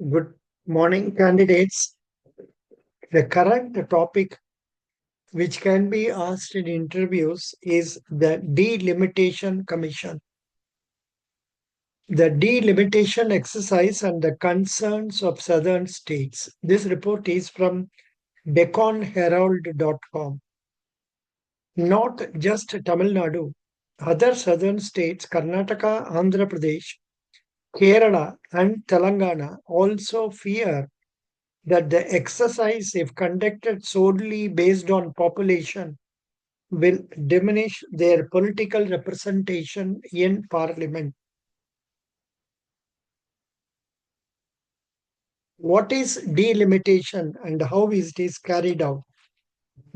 Good morning, candidates. The current topic which can be asked in interviews is the Delimitation Commission. The delimitation exercise and the concerns of southern states. This report is from DeccanHerald.com. Not just Tamil Nadu, other southern states, Karnataka, Andhra Pradesh, Kerala, and Telangana also fear that the exercise, if conducted solely based on population, will diminish their political representation in parliament. What is delimitation and how is it carried out?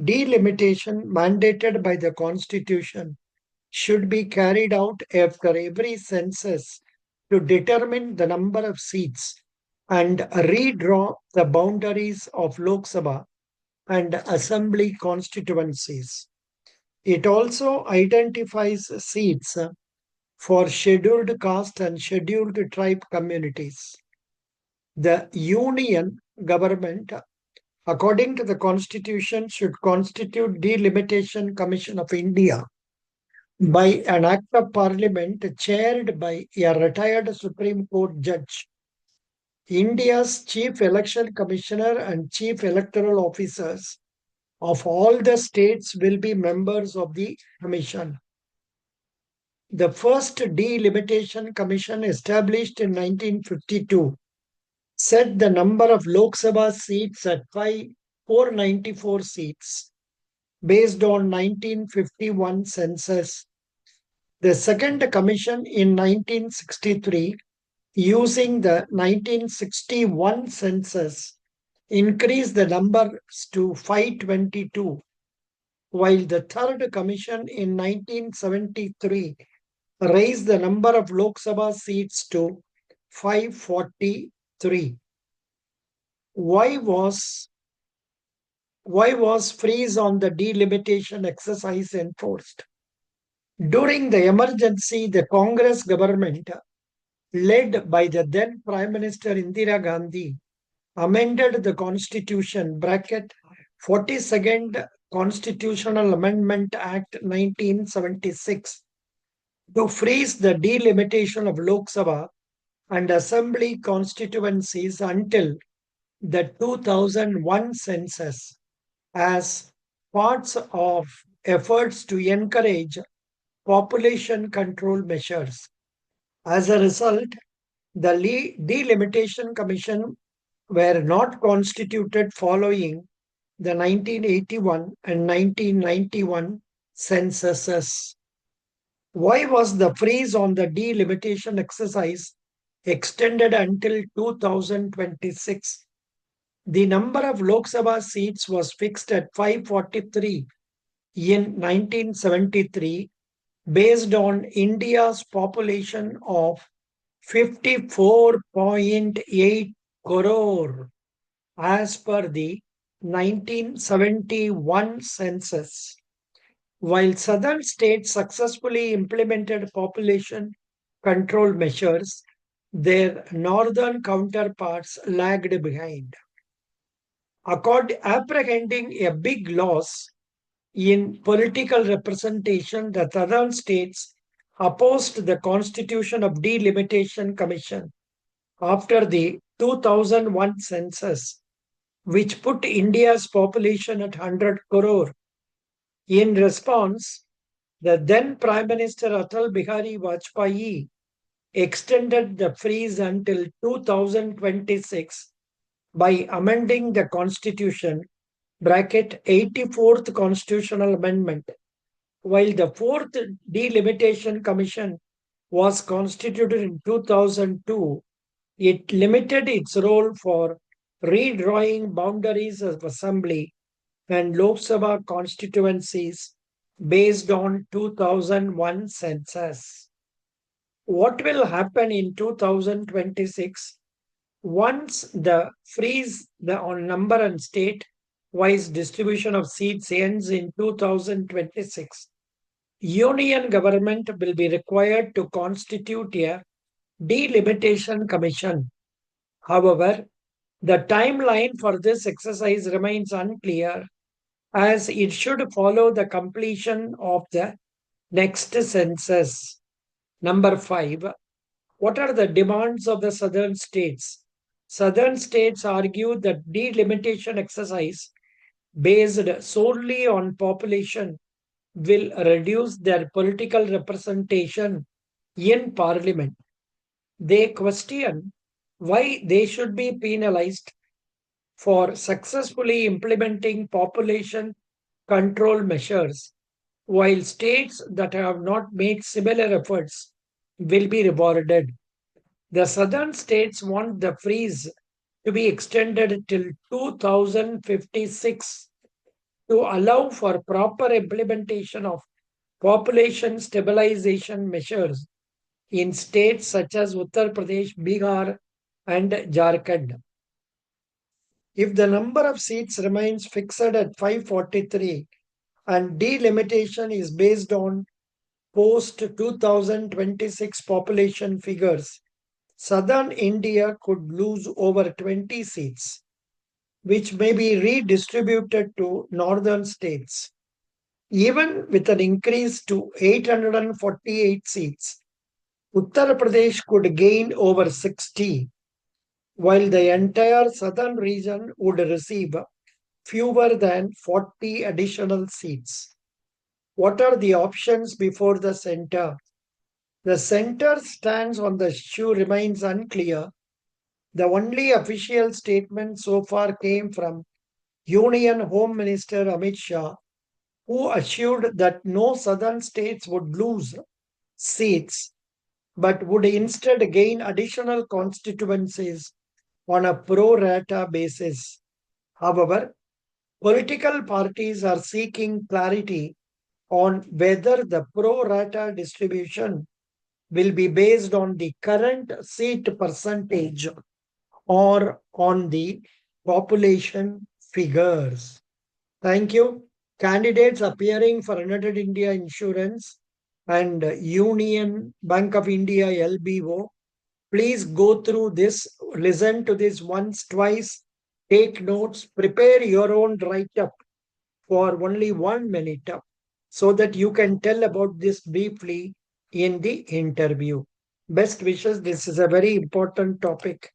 Delimitation, mandated by the constitution, should be carried out after every census to determine the number of seats and redraw the boundaries of Lok Sabha and assembly constituencies. It also identifies seats for scheduled caste and scheduled tribe communities. The union government, according to the constitution, should constitute Delimitation Commission of India by an act of parliament chaired by a retired Supreme Court judge. India's chief election commissioner and chief electoral officers of all the states will be members of the commission. The first Delimitation Commission, established in 1952, set the number of Lok Sabha seats at 494 seats based on 1951 census. The second commission in 1963, using the 1961 census, increased the numbers to 522, while the third commission in 1973 raised the number of Lok Sabha seats to 543. Why was freeze on the delimitation exercise enforced? During the emergency, the Congress government, led by the then Prime Minister Indira Gandhi, amended the Constitution (42nd Constitutional Amendment Act 1976) to freeze the delimitation of Lok Sabha and assembly constituencies until the 2001 census, as parts of efforts to encourage population control measures. As a result, the Delimitation Commission were not constituted following the 1981 and 1991 censuses. Why was the freeze on the delimitation exercise extended until 2026? The number of Lok Sabha seats was fixed at 543 in 1973 based on India's population of 54.8 crore as per the 1971 census. While southern states successfully implemented population control measures, their northern counterparts lagged behind. Apprehending a big loss in political representation, the southern states opposed the Constitution of Delimitation Commission after the 2001 census, which put India's population at 100 crore. In response, the then Prime Minister Atal Bihari Vajpayee extended the freeze until 2026 by amending the Constitution (84th Constitutional Amendment). While the fourth Delimitation Commission was constituted in 2002, it limited its role for redrawing boundaries of assembly and Lok Sabha constituencies based on 2001 census. What will happen in 2026 once the freeze on number and state-wise distribution of seats ends in 2026? Union government will be required to constitute a delimitation commission However, the timeline for this exercise remains unclear as it should follow the completion of the next census. Number 5. What are the demands of the southern states? Southern states argue that delimitation exercise based solely on population will reduce their political representation in parliament. They question why they should be penalized for successfully implementing population control measures, while states that have not made similar efforts will be rewarded. The southern states want the freeze to be extended till 2056 to allow for proper implementation of population stabilization measures in states such as Uttar Pradesh, Bihar, and Jharkhand. If the number of seats remains fixed at 543 and delimitation is based on post 2026 population figures, southern India could lose over 20 seats, which may be redistributed to northern states. Even with an increase to 848 seats, Uttar Pradesh could gain over 60, while the entire southern region would receive fewer than 40 additional seats. What are the options before the center? The center's stance on the issue remains unclear. The only official statement so far came from Union Home Minister Amit Shah, who assured that no southern states would lose seats but would instead gain additional constituencies on a pro rata basis. However, political parties are seeking clarity on whether the pro rata distribution will be based on the current seat percentage or on the population figures. Thank you. Candidates appearing for United India Insurance and Union Bank of India LBO, please go through this, listen to this once, twice, take notes, prepare your own write up for only 1 minute so that you can tell about this briefly in the interview. Best wishes. This is a very important topic